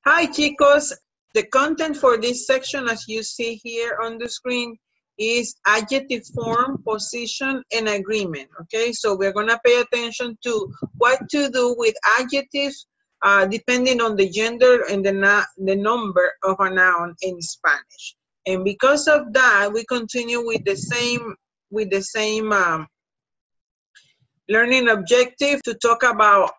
Hi, chicos. The content for this section, as you see here on the screen, is adjective form, position, and agreement. Okay, so we're going to pay attention to what to do with adjectives depending on the gender and the number of a noun in Spanish. And because of that, we continue with the same learning objective to talk about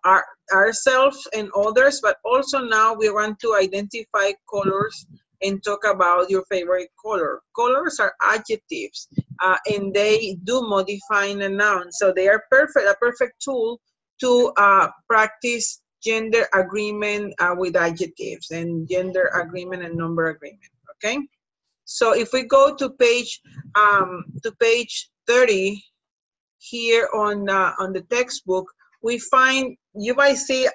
ourselves and others, but also now we want to identify colors and talk about your favorite color. Colors are adjectives, and they do modify a noun, so they are a perfect tool to practice gender agreement with adjectives and gender agreement and number agreement. Okay, so if we go to page 30 here on the textbook, we find, you might see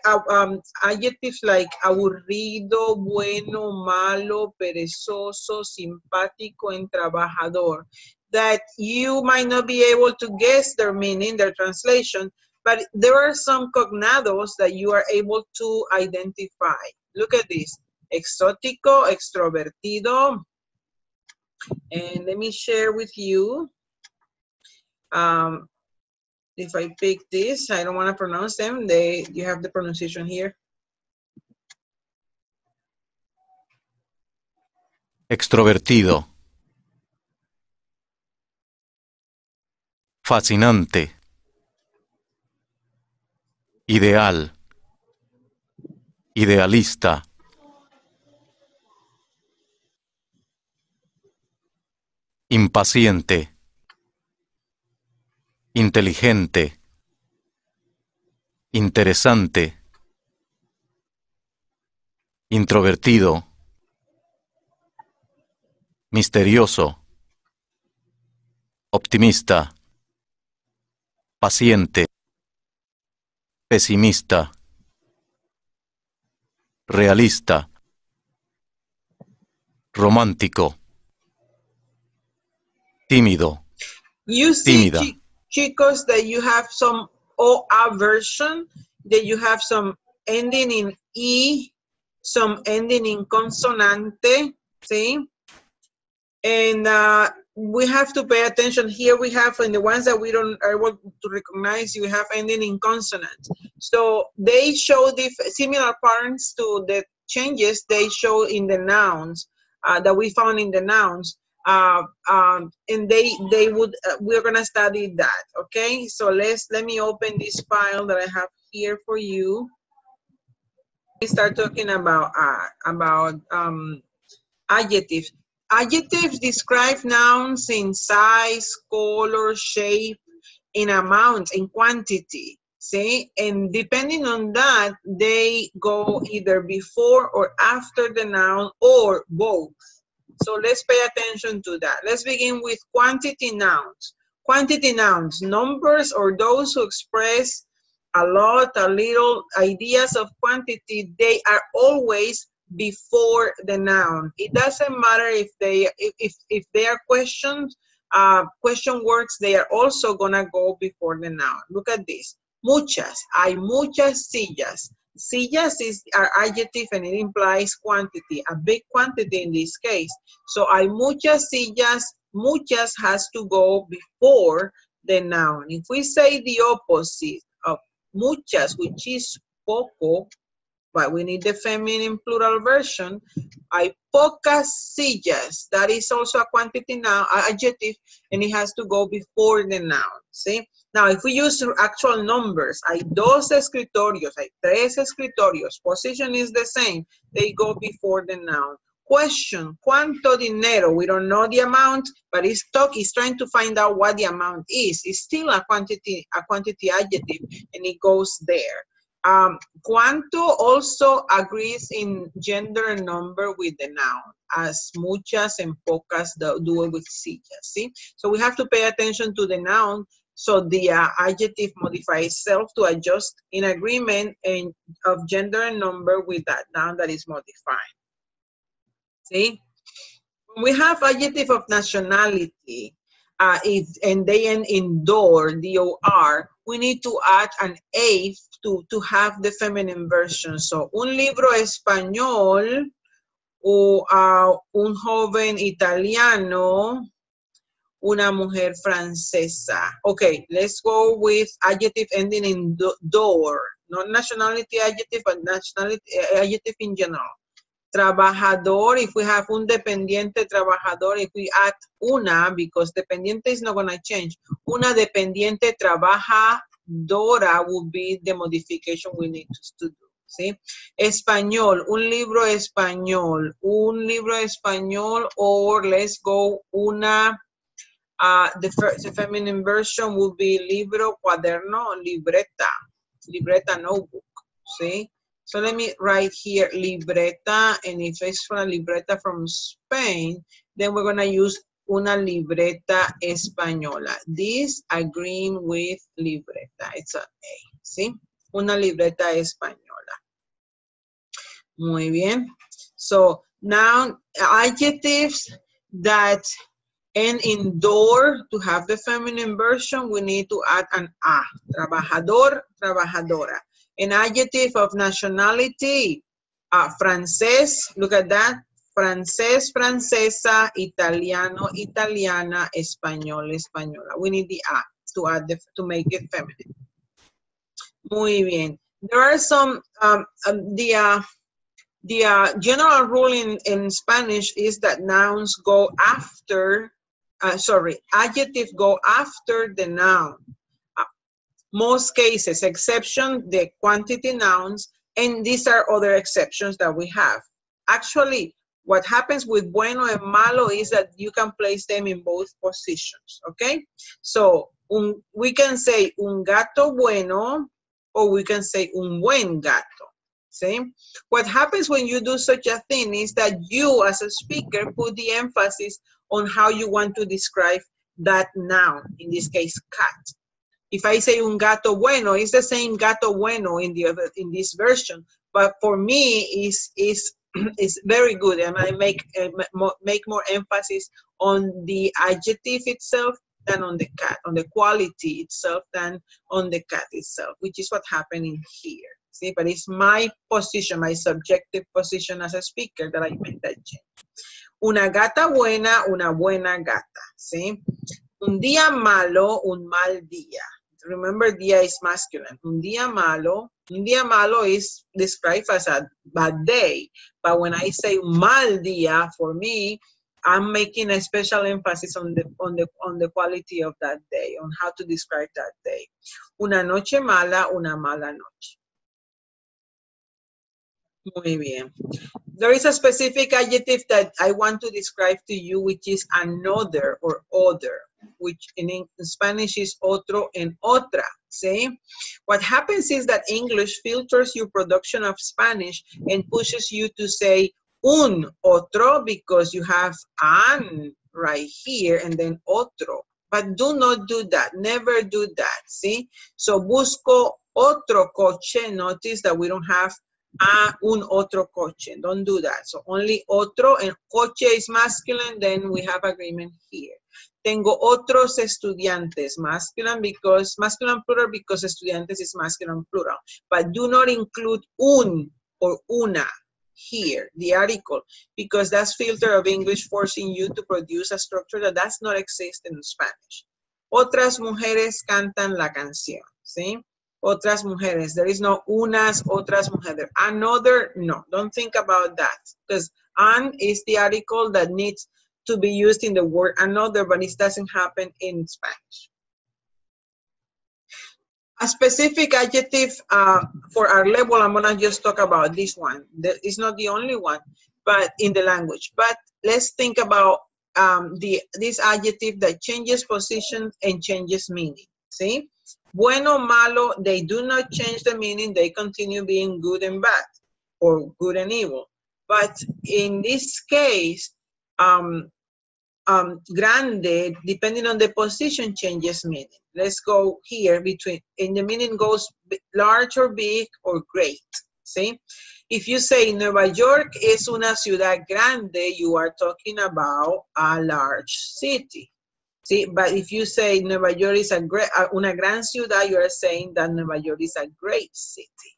adjectives like aburrido, bueno, malo, perezoso, simpático, and trabajador, that you might not be able to guess their meaning, their translation, but there are some cognados that you are able to identify. Look at this: exótico, extrovertido, and let me share with you. If I pick this, I don't want to pronounce them. You have the pronunciation here. Extrovertido. Fascinante. Ideal. Idealista. Impaciente. Inteligente. Interesante. Introvertido. Misterioso. Optimista. Paciente. Pesimista. Realista. Romántico. Tímido. You see, Tímida. chicos, that you have some OA version, that you have some ending in E, some ending in consonante, see? And we have to pay attention. Here we have, in the ones that we don't are able to recognize, you have ending in consonant. So they show the similar patterns to the changes they show in the nouns that we found in the nouns. And they would, we're gonna study that, okay? So let me open this file that I have here for you. We start talking about adjectives. Adjectives describe nouns in size, color, shape, in amount, in quantity, see? And depending on that, they go either before or after the noun or both. So let's pay attention to that. Let's begin with quantity nouns. Quantity nouns, numbers or those who express a lot, a little, ideas of quantity, they are always before the noun. It doesn't matter if they are questions, question words, they are also gonna go before the noun. Look at this. Muchas, hay muchas sillas. Sillas is our adjective and it implies quantity, a big quantity in this case. So hay muchas sillas, muchas has to go before the noun. If we say the opposite of muchas, which is poco, but we need the feminine plural version, hay pocas sillas. That is also a quantity noun, adjective, and it has to go before the noun, see? Now, if we use actual numbers, hay dos escritorios, hay tres escritorios, position is the same, they go before the noun. Question, ¿cuánto dinero? We don't know the amount, but it's trying to find out what the amount is. It's still a quantity adjective, and it goes there. Cuánto also agrees in gender and number with the noun, as muchas and pocas do it with sillas, see? So we have to pay attention to the noun, so the adjective modifies itself to adjust in agreement and of gender and number with that noun that is modified, see? When we have adjective of nationality, and they end in DOR, D-O-R, we need to add an A to have the feminine version. So, un libro español o un joven italiano, una mujer francesa. Okay, let's go with adjective ending in door. Not nationality adjective, but nationality adjective in general. Trabajador, if we have un dependiente trabajador, if we add una, because dependiente is not going to change. Una dependiente trabajadora would be the modification we need to do. ¿Sí? Español, un libro español, or let's go una, the feminine version would be libro, cuaderno, libreta, notebook, ¿sí? So let me write here libreta, and if it's from a libreta from Spain, then we're gonna use una libreta española. This agreeing with libreta, it's an A, ¿sí? Una libreta española. Muy bien. So now adjectives that end in door, to have the feminine version, we need to add an A. Trabajador, trabajadora. An adjective of nationality, francés, look at that. Francés, francesa, italiano, italiana, español, española. We need the A to add to make it feminine. Muy bien. There are some, the general rule in Spanish is that nouns go after, adjectives go after the noun. Most cases, exception, the quantity nouns, and these are other exceptions that we have. Actually, what happens with bueno and malo is that you can place them in both positions, okay? So, we can say un gato bueno, or we can say un buen gato. See? What happens when you do such a thing is that you, as a speaker, put the emphasis on how you want to describe that noun, in this case, cat. If I say un gato bueno, it's the same gato bueno in this version, but for me is very good, and I make more emphasis on the adjective itself than on the cat, on the quality itself than on the cat itself, which is what happened in here. See, but it's my position, my subjective position as a speaker that I make that change. Una gata buena, una buena gata. See, un día malo, un mal día. Remember, día is masculine. Un día malo is described as a bad day. But when I say mal día, for me, I'm making a special emphasis on the quality of that day, on how to describe that day. Una noche mala, una mala noche. Muy bien. There is a specific adjective that I want to describe to you, which is another or other, which in Spanish is otro and otra. See? What happens is that English filters your production of Spanish and pushes you to say un otro because you have an right here and then otro. But do not do that. Never do that. See? So busco otro coche. Notice that we don't have un otro coche. Don't do that. So only otro, and coche is masculine, then we have agreement here. Tengo otros estudiantes, masculine plural because estudiantes is masculine plural. But do not include un or una here, the article, because that's filter of English forcing you to produce a structure that does not exist in Spanish. Otras mujeres cantan la canción, ¿sí? Otras mujeres. There is no unas, otras mujeres. Another, no. Don't think about that. Because an is the article that needs to be used in the word another, but it doesn't happen in Spanish. A specific adjective for our level, I'm going to just talk about this one. It's not the only one, but in the language. But let's think about this adjective that changes position and changes meaning. See? Bueno, malo, they do not change the meaning. They continue being good and bad, or good and evil. But in this case, grande, depending on the position, changes meaning. Let's go here and the meaning goes large or big or great. See? If you say Nueva York is una ciudad grande, you are talking about a large city. See, but if you say Nueva York is una gran ciudad, you are saying that Nueva York is a great city.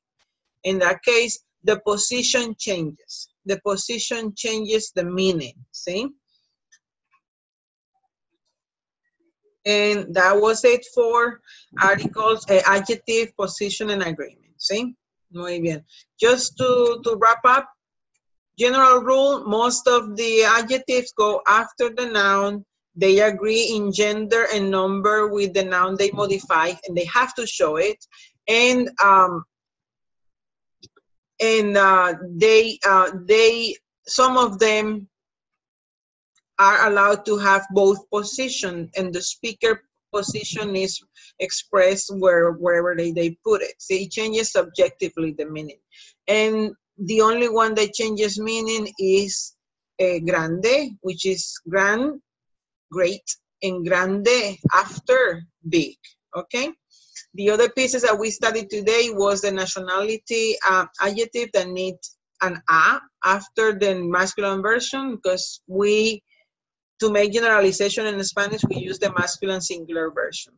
In that case, the position changes. The position changes the meaning, see? And that was it for articles, adjective, position, and agreement, see? Muy bien. Just to wrap up, general rule, most of the adjectives go after the noun. They agree in gender and number with the noun they modify, and they have to show it. And some of them are allowed to have both position, and the speaker position is expressed wherever they put it. So it changes subjectively the meaning. And the only one that changes meaning is grande, which is grand, great, and grande after big, okay? The other pieces that we studied today was the nationality adjective that needs an a after the masculine version, because to make generalization in Spanish, we use the masculine singular version.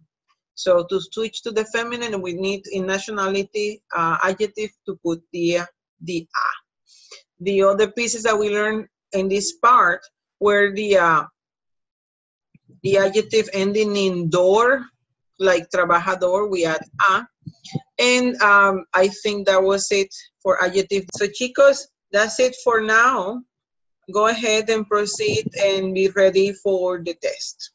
So to switch to the feminine, we need in nationality adjective to put the a. The other pieces that we learned in this part were the adjective ending in door, like trabajador, we add a. And I think that was it for adjective. So chicos, that's it for now. Go ahead and proceed and be ready for the test.